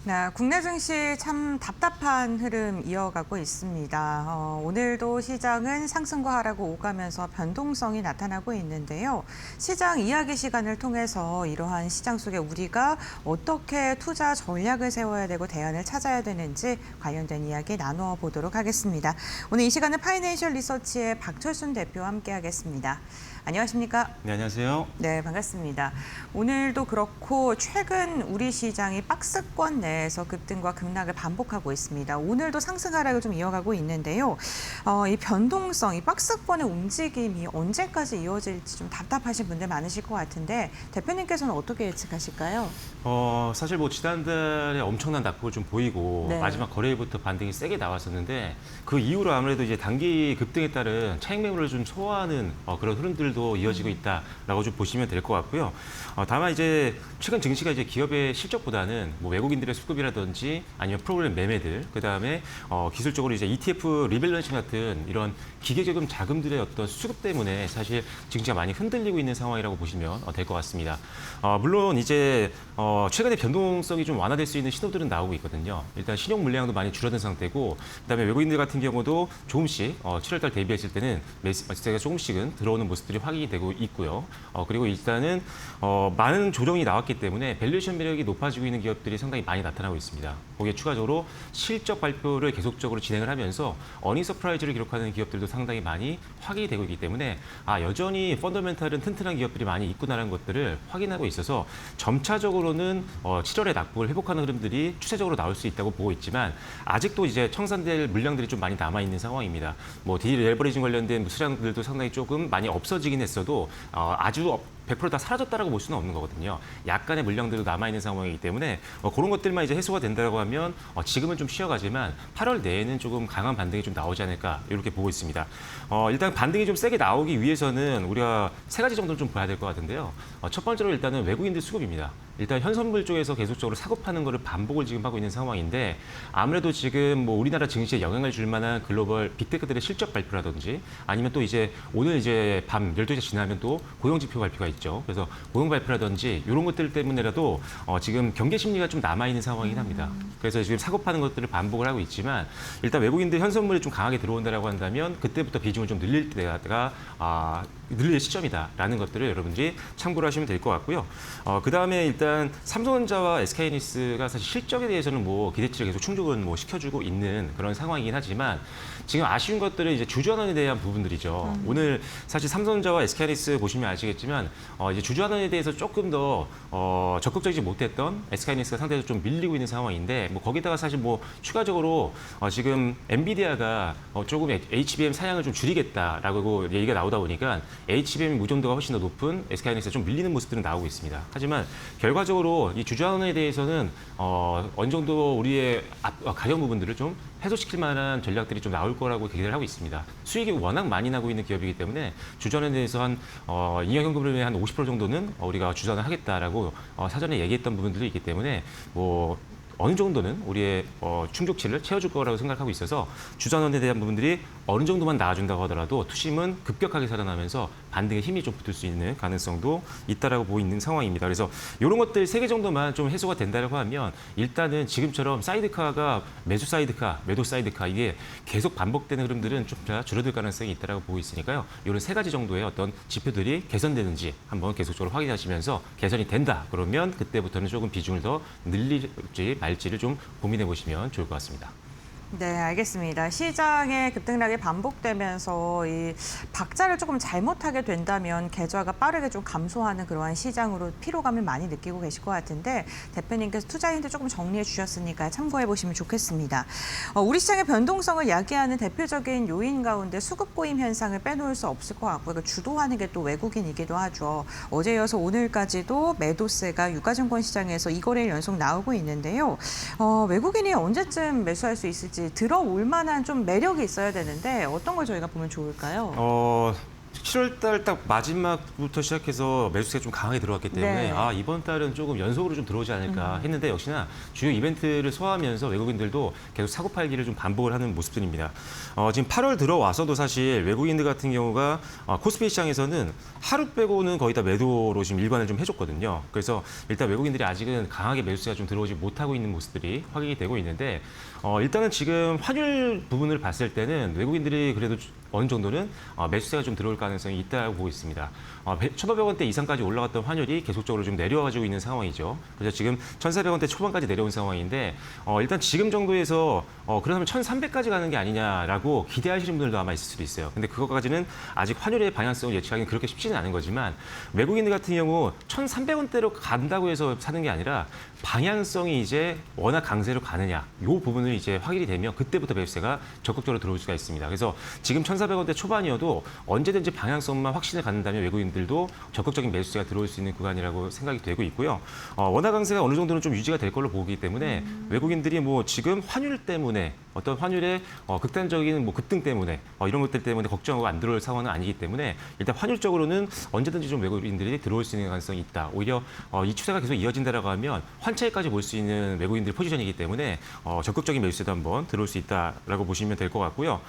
네, 국내 증시 참 답답한 흐름 이어가고 있습니다. 오늘도 시장은 상승과 하락을 오가면서 변동성이 나타나고 있는데요. 시장 이야기 시간을 통해서 이러한 시장 속에 우리가 어떻게 투자 전략을 세워야 되고 대안을 찾아야 되는지 관련된 이야기 나누어 보도록 하겠습니다. 오늘 이 시간은 파이낸셜 리서치의 박철순 대표와 함께하겠습니다. 안녕하십니까? 네, 안녕하세요. 네, 반갑습니다. 오늘도 그렇고 최근 우리 시장이 박스권 내에서 급등과 급락을 반복하고 있습니다. 오늘도 상승 하락을 좀 이어가고 있는데요. 이 변동성, 이 박스권의 움직임이 언제까지 이어질지 좀 답답하신 분들 많으실 것 같은데 대표님께서는 어떻게 예측하실까요? 사실 뭐 지난달에 엄청난 낙폭을 좀 보이고 네. 마지막 거래일부터 반등이 세게 나왔었는데 그 이후로 아무래도 이제 단기 급등에 따른 차익 매물을 좀 소화하는 그런 흐름들도 이어지고 있다라고 좀 보시면 될 것 같고요. 다만 이제 최근 증시가 이제 기업의 실적보다는 뭐 외국인들의 수급이라든지 아니면 프로그램 매매들, 그다음에 기술적으로 이제 ETF 리밸런싱 같은 이런 기계적인 자금들의 어떤 수급 때문에 사실 증시가 많이 흔들리고 있는 상황이라고 보시면 될 것 같습니다. 물론 이제 최근에 변동성이 좀 완화될 수 있는 신호들은 나오고 있거든요. 일단 신용 물량도 많이 줄어든 상태고, 그다음에 외국인들 같은 경우도 조금씩 7월달 대비했을 때는 매수세가 조금씩은 들어오는 모습들이 확인이 되고 있고요. 그리고 일단은 많은 조정이 나왔기 때문에 밸류에이션 매력이 높아지고 있는 기업들이 상당히 많이 나타나고 있습니다. 거기에 추가적으로 실적 발표를 계속적으로 진행을 하면서 어닝 서프라이즈를 기록하는 기업들도 상당히 많이 확인이 되고 있기 때문에 여전히 펀더멘탈은 튼튼한 기업들이 많이 있구나라는 것들을 확인하고 있어서 점차적으로는 7월에 낙폭을 회복하는 흐름들이 추세적으로 나올 수 있다고 보고 있지만 아직도 이제 청산될 물량들이 좀 많이 남아 있는 상황입니다. 뭐 디레버리징 관련된 수량들도 상당히 조금 많이 없어지긴 했어도 아주 100%다 사라졌다라고 볼 수는 없는 거거든요. 약간의 물량들도 남아있는 상황이기 때문에 그런 것들만 이제 해소가 된다고 하면 지금은 좀 쉬어가지만 8월 내에는 조금 강한 반등이 좀 나오지 않을까 이렇게 보고 있습니다. 일단 반등이 좀 세게 나오기 위해서는 우리가 세 가지 정도는 좀 봐야 될 것 같은데요. 첫 번째로 일단은 외국인들 수급입니다. 일단 현선물 쪽에서 계속적으로 사고파는 거를 반복을 지금 하고 있는 상황인데 아무래도 지금 뭐 우리나라 증시에 영향을 줄 만한 글로벌 빅테크들의 실적 발표라든지 아니면 또 이제 오늘 이제 밤 12시 지나면 또 고용지표 발표가 있죠. 그래서 고용 발표라든지 이런 것들 때문에라도 지금 경계 심리가 좀 남아있는 상황이긴 합니다. 그래서 지금 사고파는 것들을 반복을 하고 있지만 일단 외국인들 현선물이 좀 강하게 들어온다라고 한다면 그때부터 비중을 좀 늘릴 때가 늘릴 시점이다라는 것들을 여러분들이 참고를 하시면 될 것 같고요. 그다음에 일단 삼성전자와 SK하이닉스가 사실 실적에 대해서는 뭐 기대치를 계속 충족은 뭐 시켜주고 있는 그런 상황이긴 하지만 지금 아쉬운 것들은 이제 주주환원에 대한 부분들이죠. 오늘 사실 삼성전자와 SK하이닉스 보시면 아시겠지만 이제 주주환원에 대해서 조금 더 적극적이지 못했던 SK하이닉스가 상대적으로 좀 밀리고 있는 상황인데 뭐 거기다가 사실 뭐 추가적으로 지금 엔비디아가 조금 HBM 사양을 좀 줄이겠다라고 얘기가 나오다 보니까 HBM 무정도가 훨씬 더 높은 SK하이닉스가 좀 밀리는 모습들은 나오고 있습니다. 하지만 결과적으로 이 주주환원에 대해서는 어느 정도 우리의 가격 부분들을 좀 해소시킬 만한 전략들이 좀 나올 거라고 기대를 하고 있습니다. 수익이 워낙 많이 나고 있는 기업이기 때문에 주주환원에 대해서 한 잉여현금흐름의 한 50% 정도는 우리가 주주환원 하겠다라고 사전에 얘기했던 부분들도 있기 때문에 뭐 어느 정도는 우리의 충족치를 채워줄 거라고 생각하고 있어서 주주환원에 대한 부분들이 어느 정도만 나아준다고 하더라도 투심은 급격하게 살아나면서 반등에 힘이 좀 붙을 수 있는 가능성도 있다라고 보고 있는 상황입니다. 그래서 이런 것들 3개 정도만 좀 해소가 된다고 하면 일단은 지금처럼 사이드카가 매수 사이드카, 매도 사이드카 이게 계속 반복되는 흐름들은 좀 줄어들 가능성이 있다라고 보고 있으니까요. 이런 3가지 정도의 어떤 지표들이 개선되는지 한번 계속적으로 확인하시면서 개선이 된다. 그러면 그때부터는 조금 비중을 더 늘릴지 말지를 좀 고민해 보시면 좋을 것 같습니다. 네, 알겠습니다. 시장의 급등락이 반복되면서 이 박자를 조금 잘못하게 된다면 계좌가 빠르게 좀 감소하는 그러한 시장으로 피로감을 많이 느끼고 계실 것 같은데 대표님께서 투자인들 조금 정리해 주셨으니까 참고해 보시면 좋겠습니다. 우리 시장의 변동성을 야기하는 대표적인 요인 가운데 수급 고임 현상을 빼놓을 수 없을 것 같고요. 주도하는 게 또 외국인이기도 하죠. 어제 이어서 오늘까지도 매도세가 유가증권 시장에서 2거래일 연속 나오고 있는데요. 외국인이 언제쯤 매수할 수 있을지 들어올 만한 좀 매력이 있어야 되는데 어떤 걸 저희가 보면 좋을까요? 7월 달 딱 마지막부터 시작해서 매수세가 좀 강하게 들어왔기 때문에 네. 이번 달은 조금 연속으로 좀 들어오지 않을까 했는데 역시나 주요 이벤트를 소화하면서 외국인들도 계속 사고 팔기를 좀 반복을 하는 모습들입니다. 지금 8월 들어와서도 사실 외국인들 같은 경우가 코스피 시장에서는 하루 빼고는 거의 다 매도로 지금 일관을 좀 해줬거든요. 그래서 일단 외국인들이 아직은 강하게 매수세가 좀 들어오지 못하고 있는 모습들이 확인이 되고 있는데 일단은 지금 환율 부분을 봤을 때는 외국인들이 그래도 어느 정도는 매수세가 좀 들어올 가능성이 있다고 보고 있습니다. 1,500원대 이상까지 올라갔던 환율이 계속적으로 좀 내려와가지고 있는 상황이죠. 그래서 지금 1,400원대 초반까지 내려온 상황인데 일단 지금 정도에서 그러면 1,300까지 가는 게 아니냐라고 기대하시는 분들도 아마 있을 수도 있어요. 근데 그것까지는 아직 환율의 방향성을 예측하기는 그렇게 쉽지는 않은 거지만 외국인들 같은 경우 1,300원대로 간다고 해서 사는 게 아니라 방향성이 이제 워낙 강세로 가느냐 이 부분을 이제 확인이 되면 그때부터 매수세가 적극적으로 들어올 수가 있습니다. 그래서 지금 1,400원대 초반이어도 언제든지 방향성만 확신을 갖는다면 외국인들도 적극적인 매수세가 들어올 수 있는 구간이라고 생각이 되고 있고요. 원화 강세가 어느 정도는 좀 유지가 될 걸로 보기 때문에 외국인들이 뭐 지금 환율 때문에 어떤 환율의 극단적인 뭐 급등 때문에 이런 것들 때문에 걱정하고 안 들어올 상황은 아니기 때문에 일단 환율적으로는 언제든지 좀 외국인들이 들어올 수 있는 가능성이 있다. 오히려 이 추세가 계속 이어진다라고 하면 환차익까지 볼 수 있는 외국인들 포지션이기 때문에 적극적인 매수세도 한번 들어올 수 있다라고 보시면 될 것 같고요.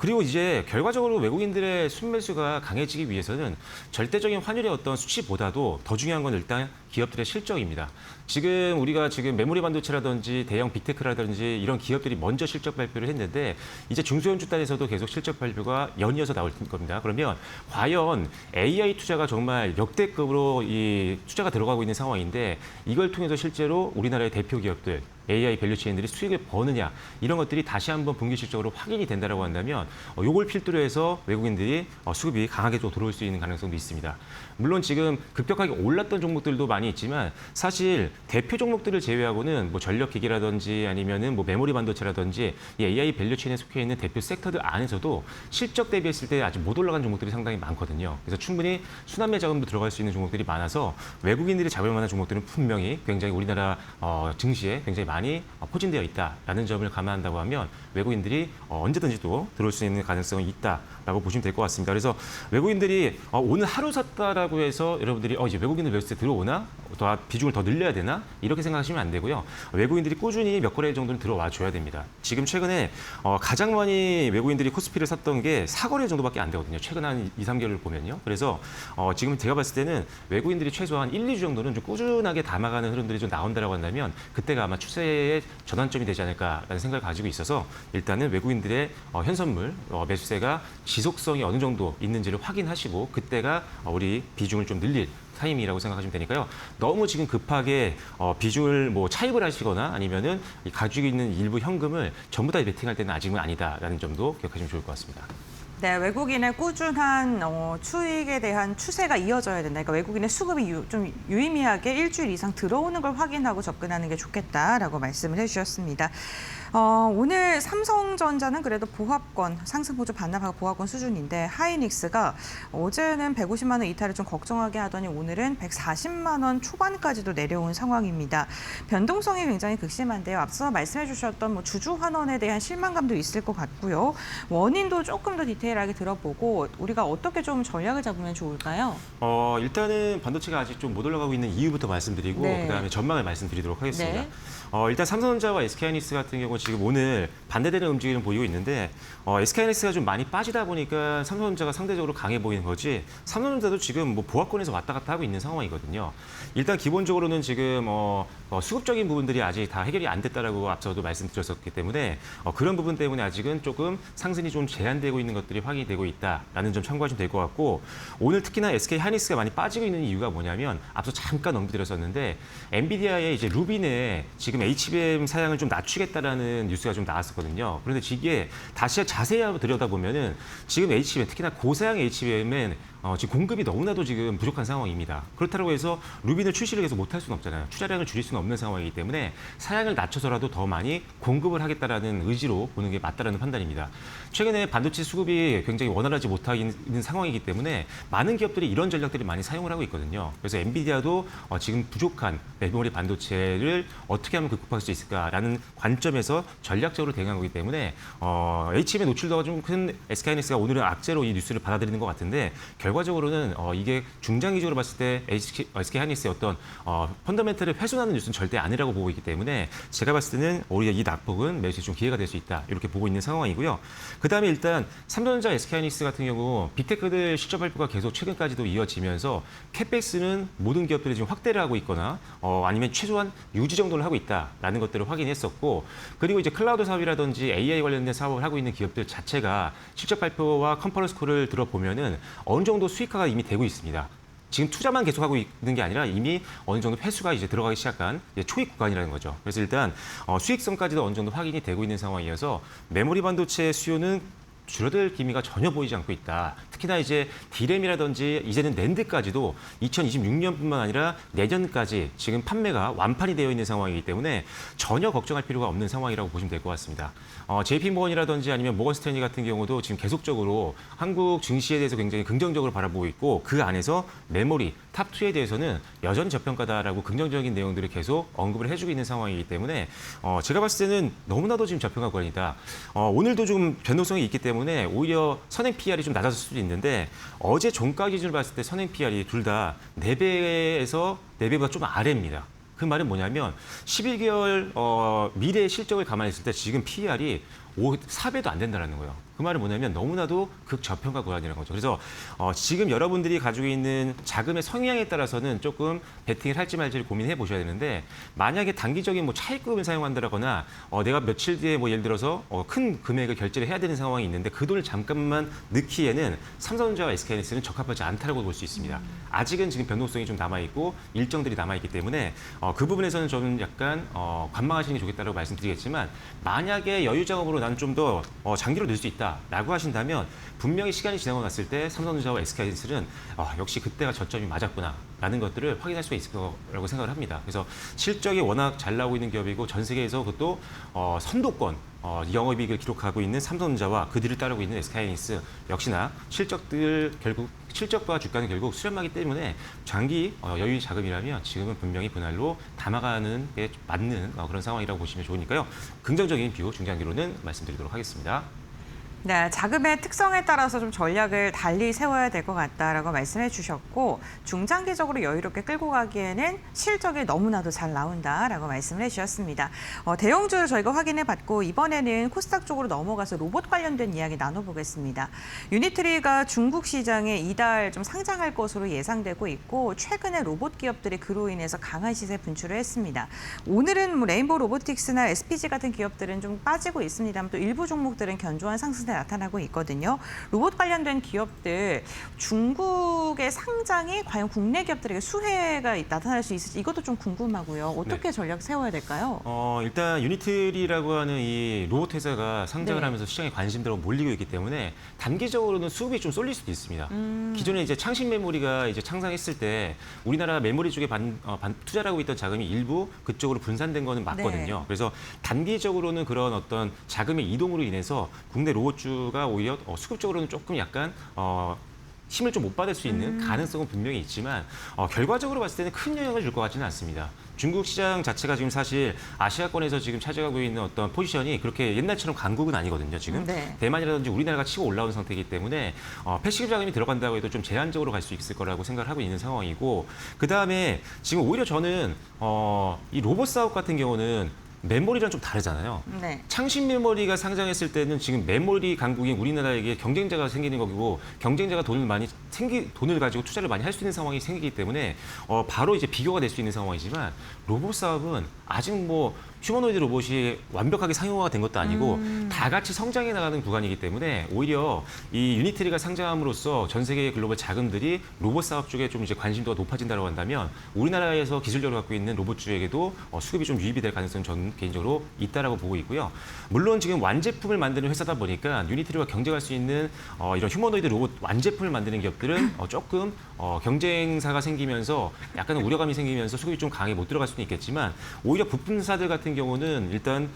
그리고 이제 결과적으로 외국인들의 순매수가 강해지기 위해서는 절대적인 환율의 어떤 수치보다도 더 중요한 건 일단 기업들의 실적입니다. 지금 우리가 지금 메모리 반도체라든지 대형 빅테크라든지 이런 기업들이 먼저 실적 발표를 했는데 이제 중소형주 단에서도 계속 실적 발표가 연이어서 나올 겁니다. 그러면 과연 AI 투자가 정말 역대급으로 이 투자가 들어가고 있는 상황인데 이걸 통해서 실제로 우리나라의 대표 기업들 AI 밸류체인들이 수익을 버느냐 이런 것들이 다시 한번 분기 실적으로 확인이 된다라고 한다면 요걸 필두로 해서 외국인들이 수급이 강하게 또 들어올 수 있는 가능성도 있습니다. 물론 지금 급격하게 올랐던 종목들도 많이 있지만 사실 대표 종목들을 제외하고는 뭐 전력기기라든지 아니면은 뭐 메모리 반도체라든지 이 AI 밸류체인에 속해 있는 대표 섹터들 안에서도 실적 대비했을 때 아직 못 올라간 종목들이 상당히 많거든요. 그래서 충분히 순환매 자금도 들어갈 수 있는 종목들이 많아서 외국인들이 잡을 만한 종목들은 분명히 굉장히 우리나라 증시에 굉장히 많이 포진되어 있다라는 점을 감안한다고 하면 외국인들이 언제든지 또 들어올 수 있는 가능성이 있다라고 보시면 될 것 같습니다. 그래서 외국인들이 오늘 하루 샀다라고 해서 여러분들이 이제 외국인들 매수세 들어오나? 더 비중을 더 늘려야 되나? 이렇게 생각하시면 안 되고요. 외국인들이 꾸준히 몇 거래 정도는 들어와 줘야 됩니다. 지금 최근에 가장 많이 외국인들이 코스피를 샀던 게 4거래 정도밖에 안 되거든요. 최근 한 2, 3개월을 보면요. 그래서 지금 제가 봤을 때는 외국인들이 최소한 1, 2주 정도는 좀 꾸준하게 담아가는 흐름들이 좀 나온다라고 한다면 그때가 아마 추세의 전환점이 되지 않을까라는 생각을 가지고 있어서 일단은 외국인들의 현선물 매수세가 지속성이 어느 정도 있는지를 확인하시고 그때가 우리 비중을 좀 늘릴 타이밍이라고 생각하시면 되니까요. 너무 지금 급하게 비중을 뭐 차입을 하시거나 아니면은 가지고 있는 일부 현금을 전부 다 베팅할 때는 아직은 아니다라는 점도 기억하시면 좋을 것 같습니다. 네, 외국인의 꾸준한 수익에 대한 추세가 이어져야 된다. 그러니까 외국인의 수급이 좀 유의미하게 일주일 이상 들어오는 걸 확인하고 접근하는 게 좋겠다라고 말씀을 해주셨습니다. 오늘 삼성전자는 그래도 보합권, 상승 보조 반납하고 보합권 수준인데 하이닉스가 어제는 150만 원 이탈을 좀 걱정하게 하더니 오늘은 140만 원 초반까지도 내려온 상황입니다. 변동성이 굉장히 극심한데요. 앞서 말씀해 주셨던 뭐 주주 환원에 대한 실망감도 있을 것 같고요. 원인도 조금 더 디테일하게 들어보고 우리가 어떻게 좀 전략을 잡으면 좋을까요? 일단은 반도체가 아직 좀 못 올라가고 있는 이유부터 말씀드리고 네. 그다음에 전망을 말씀드리도록 하겠습니다. 네. 일단 삼성전자와 SK하이닉스 같은 경우 지금 오늘 반대되는 움직임을 보이고 있는데 SK하이닉스가 좀 많이 빠지다 보니까 삼성전자가 상대적으로 강해 보이는 거지 삼성전자도 지금 뭐 보합권에서 왔다 갔다 하고 있는 상황이거든요. 일단 기본적으로는 지금 수급적인 부분들이 아직 다 해결이 안 됐다라고 앞서도 말씀드렸었기 때문에 그런 부분 때문에 아직은 조금 상승이 좀 제한되고 있는 것들이 확인이 되고 있다라는 점 참고하시면 될 것 같고 오늘 특히나 SK하이닉스가 많이 빠지고 있는 이유가 뭐냐면 앞서 잠깐 언급드렸었는데 엔비디아의 이제 루빈에 지금 HBM 사양을 좀 낮추겠다라는 뉴스가 좀 나왔었거든요. 그런데 이게 다시 자세히 들여다보면은 지금 HBM 특히나 고사양 HBM은 지금 공급이 너무나도 지금 부족한 상황입니다. 그렇다고 해서 루빈을 출시를 계속 못할 수는 없잖아요. 투자량을 줄일 수는 없는 상황이기 때문에 사양을 낮춰서라도 더 많이 공급을 하겠다라는 의지로 보는 게 맞다라는 판단입니다. 최근에 반도체 수급이 굉장히 원활하지 못하는 상황이기 때문에 많은 기업들이 이런 전략들을 많이 사용을 하고 있거든요. 그래서 엔비디아도 지금 부족한 메모리 반도체를 어떻게 하면 극복할 수 있을까라는 관점에서 전략적으로 대응한 거기 때문에 HM의 노출도가 좀 큰 SK하이닉스가 오늘은 악재로 이 뉴스를 받아들이는 것 같은데 결과적으로는 이게 중장기적으로 봤을 때 SK하이닉스의 어떤 펀더멘털을 훼손하는 뉴스는 절대 아니라고 보고 있기 때문에 제가 봤을 때는 오히려 이 낙폭은 매수에 좀 기회가 될 수 있다 이렇게 보고 있는 상황이고요. 그다음에 일단 삼성전자 SK하이닉스 같은 경우 빅테크들 실적 발표가 계속 최근까지도 이어지면서 캡백스는 모든 기업들이 지금 확대를 하고 있거나 아니면 최소한 유지 정도를 하고 있다라는 것들을 확인했었고 그리고 이제 클라우드 사업이라든지 AI 관련된 사업을 하고 있는 기업들 자체가 실적 발표와 컨퍼런스 콜을 들어보면은 어느 정도 수익화가 이미 되고 있습니다. 지금 투자만 계속하고 있는 게 아니라 이미 어느 정도 회수가 이제 들어가기 시작한 이제 초입 구간이라는 거죠. 그래서 일단 수익성까지도 어느 정도 확인이 되고 있는 상황이어서 메모리 반도체 수요는 줄어들 기미가 전혀 보이지 않고 있다. 특히나 이제 D램이라든지 이제는 낸드까지도 2026년뿐만 아니라 내년까지 지금 판매가 완판이 되어 있는 상황이기 때문에 전혀 걱정할 필요가 없는 상황이라고 보시면 될 것 같습니다. JP모건이라든지 아니면 모건스탠리 같은 경우도 지금 계속적으로 한국 증시에 대해서 굉장히 긍정적으로 바라보고 있고 그 안에서 메모리 탑2에 대해서는 여전히 저평가다라고 긍정적인 내용들을 계속 언급을 해주고 있는 상황이기 때문에 제가 봤을 때는 너무나도 지금 저평가 구간이다. 오늘도 좀 변동성이 있기 때문에 오히려 선행 PR이 좀 낮아질 수도 있는데 어제 종가 기준으로 봤을 때 선행 PR이 둘 다 4배에서 4배보다 좀 아래입니다. 그 말은 뭐냐면 11개월 미래의 실적을 감안했을 때 지금 PER이 4배도 안 된다는 거예요. 그 말은 뭐냐면 너무나도 극저평가 구간이라는 거죠. 그래서 지금 여러분들이 가지고 있는 자금의 성향에 따라서는 조금 베팅을 할지 말지를 고민해 보셔야 되는데 만약에 단기적인 뭐 차입금을 사용한다거나 내가 며칠 뒤에 뭐 예를 들어서 큰 금액을 결제를 해야 되는 상황이 있는데 그 돈을 잠깐만 넣기에는 삼성전자와 SK하이닉스는 적합하지 않다고 볼 수 있습니다. 아직은 지금 변동성이 좀 남아있고 일정들이 남아있기 때문에 그 부분에서는 저는 약간 관망하시는 게 좋겠다고 말씀드리겠지만 만약에 여유 작업으로 나는 좀 더 장기로 늘 수 있다라고 하신다면 분명히 시간이 지나고 났을 때 삼성전자와 SK하이닉스는 역시 그때가 저점이 맞았구나라는 것들을 확인할 수가 있을 거라고 생각을 합니다. 그래서 실적이 워낙 잘 나오고 있는 기업이고 전 세계에서 그것도 선도권 영업이익을 기록하고 있는 삼성전자와 그 뒤를 따르고 있는 SK하이닉스 역시나 실적과 주가는 결국 수렴하기 때문에 장기 여유 자금이라면 지금은 분명히 분할로 담아가는 게 맞는 그런 상황이라고 보시면 좋으니까요. 긍정적인 뷰 중장기로는 말씀드리도록 하겠습니다. 네, 자금의 특성에 따라서 좀 전략을 달리 세워야 될 것 같다라고 말씀해 주셨고 중장기적으로 여유롭게 끌고 가기에는 실적이 너무나도 잘 나온다라고 말씀을 해주셨습니다. 대형주를 저희가 확인해 봤고 이번에는 코스닥 쪽으로 넘어가서 로봇 관련된 이야기 나눠보겠습니다. 유니트리가 중국 시장에 이달 좀 상장할 것으로 예상되고 있고 최근에 로봇 기업들이 그로 인해서 강한 시세 분출을 했습니다. 오늘은 뭐 레인보우 로보틱스나 SPG 같은 기업들은 좀 빠지고 있습니다만 또 일부 종목들은 견조한 상승세 나타나고 있거든요. 로봇 관련된 기업들 중국의 상장이 과연 국내 기업들에게 수혜가 나타날 수 있을지 이것도 좀 궁금하고요. 어떻게 전략 세워야 될까요? 일단 유니트리라고 하는 이 로봇 회사가 상장을 네. 하면서 시장에 관심들로 몰리고 있기 때문에 단기적으로는 수급이 좀 쏠릴 수도 있습니다. 기존에 이제 창신 메모리가 이제 창상했을 때 우리나라 메모리 쪽에 투자를 하고 있던 자금이 일부 그쪽으로 분산된 거는 맞거든요. 네. 그래서 단기적으로는 그런 어떤 자금의 이동으로 인해서 국내 로봇주가 오히려 수급적으로는 조금 약간 힘을 좀 못 받을 수 있는 가능성은 분명히 있지만 결과적으로 봤을 때는 큰 영향을 줄 것 같지는 않습니다. 중국 시장 자체가 지금 사실 아시아권에서 지금 차지하고 있는 어떤 포지션이 그렇게 옛날처럼 강국은 아니거든요. 지금 네. 대만이라든지 우리나라가 치고 올라온 상태이기 때문에 패시브 자금이 들어간다고 해도 좀 제한적으로 갈 수 있을 거라고 생각을 하고 있는 상황이고 그다음에 지금 오히려 저는 이 로봇 사업 같은 경우는 메모리랑 좀 다르잖아요. 네. 창신 메모리가 상장했을 때는 지금 메모리 강국인 우리나라에게 경쟁자가 생기는 거고 경쟁자가 돈을 가지고 투자를 많이 할 수 있는 상황이 생기기 때문에 바로 이제 비교가 될 수 있는 상황이지만 로봇 사업은 아직 뭐 휴머노이드 로봇이 완벽하게 상용화가 된 것도 아니고 다 같이 성장해 나가는 구간이기 때문에 오히려 이 유니트리가 상장함으로써 전 세계의 글로벌 자금들이 로봇 사업 쪽에 좀 이제 관심도가 높아진다고 한다면 우리나라에서 기술력을 갖고 있는 로봇주에게도 수급이 좀 유입이 될 가능성은 저는 개인적으로 있다라고 보고 있고요. 물론 지금 완제품을 만드는 회사다 보니까 유니트리와 경쟁할 수 있는 이런 휴머노이드 로봇 완제품을 만드는 기업들은 조금 경쟁사가 생기면서 약간은 우려감이 생기면서 수급이 좀 강하게 못 들어갈 수는 있겠지만 오히려 부품사들 같은 경우는 일단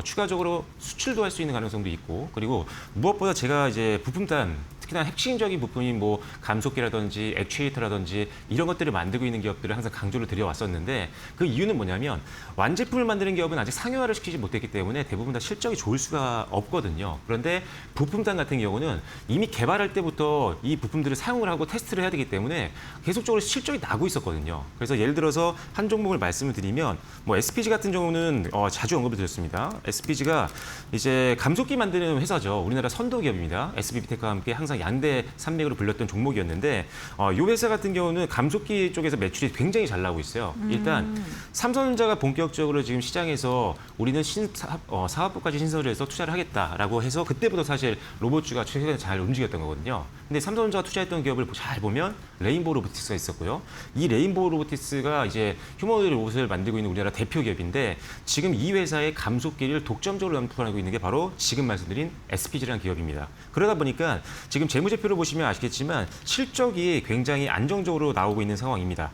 추가적으로 수출도 할 수 있는 가능성도 있고 그리고 무엇보다 제가 이제 부품단 특히나 핵심적인 부품인 뭐 감속기라든지 액추에이터라든지 이런 것들을 만들고 있는 기업들을 항상 강조를 드려왔었는데 그 이유는 뭐냐면 완제품을 만드는 기업은 아직 상용화를 시키지 못했기 때문에 대부분 다 실적이 좋을 수가 없거든요. 그런데 부품단 같은 경우는 이미 개발할 때부터 이 부품들을 사용을 하고 테스트를 해야 되기 때문에 계속적으로 실적이 나고 있었거든요. 그래서 예를 들어서 한 종목을 말씀을 드리면 뭐 SPG 같은 경우는 자주 언급을 드렸습니다. SPG가 이제 감속기 만드는 회사죠. 우리나라 선도 기업입니다. SBB텍과 함께 항상 양대 산맥으로 불렸던 종목이었는데 이 회사 같은 경우는 감속기 쪽에서 매출이 굉장히 잘 나오고 있어요. 일단 삼성전자가 본격적으로 지금 시장에서 우리는 사업부까지 신설을 해서 투자를 하겠다라고 해서 그때부터 사실 로봇주가 최근에 잘 움직였던 거거든요. 근데 삼성전자가 투자했던 기업을 잘 보면 레인보우 로보틱스가 있었고요. 이 레인보우 로보틱스가 이제 휴머노이드 로봇을 만들고 있는 우리나라 대표 기업인데 지금 이 회사의 감속기를 독점적으로 납품하고 있는 게 바로 지금 말씀드린 SPG라는 기업입니다. 그러다 보니까 지금 재무제표를 보시면 아시겠지만 실적이 굉장히 안정적으로 나오고 있는 상황입니다.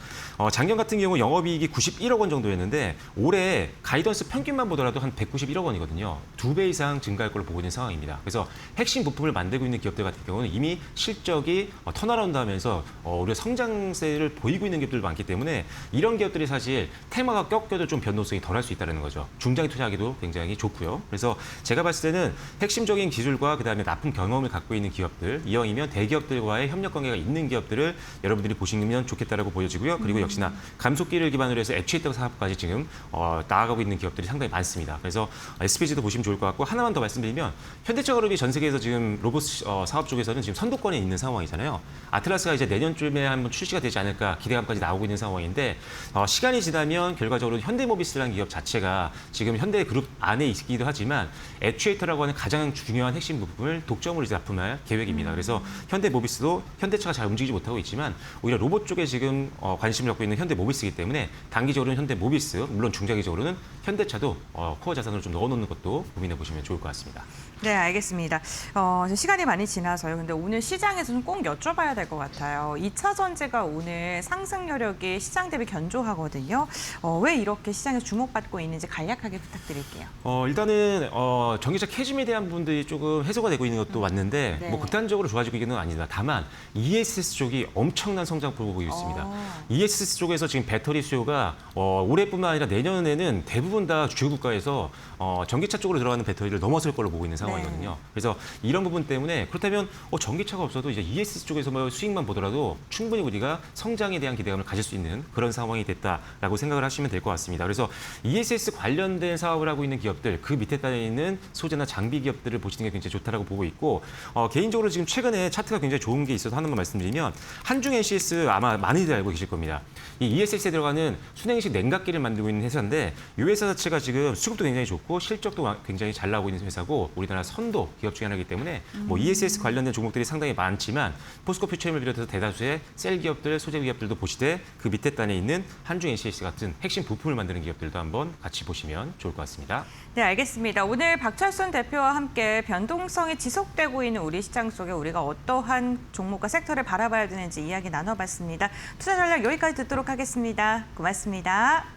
작년 같은 경우 영업이익이 91억 원 정도였는데 올해 가이던스 평균만 보더라도 한 191억 원이거든요. 2배 이상 증가할 걸로 보고 있는 상황입니다. 그래서 핵심 부품을 만들고 있는 기업들 같은 경우는 이미 실적이 턴어라운드 하면서 우리가 성장세를 보이고 있는 기업들 많기 때문에 이런 기업들이 사실 테마가 꺾여도 좀 변동성이 덜할 수 있다는 거죠. 중장기 투자하기도 굉장히 좋고요. 그래서 제가 봤을 때는 핵심적인 기술과 그다음에 납품 경험을 갖고 있는 기업들, 이왕이면 대기업들과의 협력 관계가 있는 기업들을 여러분들이 보시면 좋겠다라고 보여지고요. 그리고 역시나 감속기를 기반으로 해서 액추에이터 사업까지 지금 나아가고 있는 기업들이 상당히 많습니다. 그래서 SPG도 보시면 좋을 것 같고 하나만 더 말씀드리면 현대차그룹이 전 세계에서 지금 로봇 사업 쪽에서는 지금 선도권에 있는 상황이잖아요. 아틀라스가 이제 내년쯤에 한번 출시가 되지 않을까 기대감까지 나오고 있는 상황인데 시간이 지나면 결과적으로 현대모비스라는 기업 자체가 지금 현대그룹 안에 있기도 하지만 액추에이터라고 하는 가장 중요한 핵심 부품을 독점으로 이제 납품할 계획입니다. 그래서 현대모비스도 현대차가 잘 움직이지 못하고 있지만 오히려 로봇 쪽에 지금 관심을 갖고 있는 현대모비스이기 때문에 단기적으로는 현대모비스, 물론 중장기적으로는 현대차도 코어 자산으로 좀 넣어놓는 것도 고민해 보시면 좋을 것 같습니다. 네, 알겠습니다. 시간이 많이 지나서요. 근데 오늘 시장에서는 꼭 여쭤봐야 될 것 같아요. 2차 전지가 오늘 상승 여력이 시장 대비 견조하거든요. 왜 이렇게 시장에서 주목받고 있는지 간략하게 부탁드릴게요. 일단은 전기차 캐즘에 대한 부분들이 조금 해소가 되고 있는 것도 맞는데 네. 뭐 극단적으로 좋아지고 있는 건 아니다. 다만 ESS 쪽이 엄청난 성장폭을 보이고 있습니다. ESS 쪽에서 지금 배터리 수요가 올해뿐만 아니라 내년에는 대부분 다 주요 국가에서 전기차 쪽으로 들어가는 배터리를 넘어설 걸로 보고 있는 상황이거든요. 네. 그래서 이런 부분 때문에 그렇다면 전기차가 없어도 이제 ESS 쪽에서 뭐 수익만 보더라도 충분히 우리가 성장에 대한 기대감을 가질 수 있는 그런 상황이 됐다라고 생각을 하시면 될 것 같습니다. 그래서 ESS 관련된 사업을 하고 있는 기업들, 그 밑에 따에 있는 소재나 장비 기업들을 보시는 게 굉장히 좋다라고 보고 있고 개인적으로 지금 최근에 차트가 굉장히 좋은 게 있어서 하나만 말씀드리면 한중 NCS 아마 많이들 알고 계실 겁니다. 이 ESS에 들어가는 순행식 냉각기를 만들고 있는 회사인데 이 회사 자체가 지금 수급도 굉장히 좋고 실적도 굉장히 잘 나오고 있는 회사고 우리나라 선도 기업 중에 하나이기 때문에 뭐 ESS 관련된 종목들이 상당히 많지만 포스코 퓨처엠을 비롯해서 대다수의 셀 기업들, 소재 기업들도 보시되 그 밑에 단에 있는 한중 NCS 같은 핵심 부품을 만드는 기업들도 한번 같이 보시면 좋을 것 같습니다. 네, 알겠습니다. 오늘 박철순 대표와 함께 변동성이 지속되고 있는 우리 시장 속에 우리가 어떠한 종목과 섹터를 바라봐야 되는지 이야기 나눠봤습니다. 투자 전략 여기까지 듣도록 하겠습니다. 고맙습니다.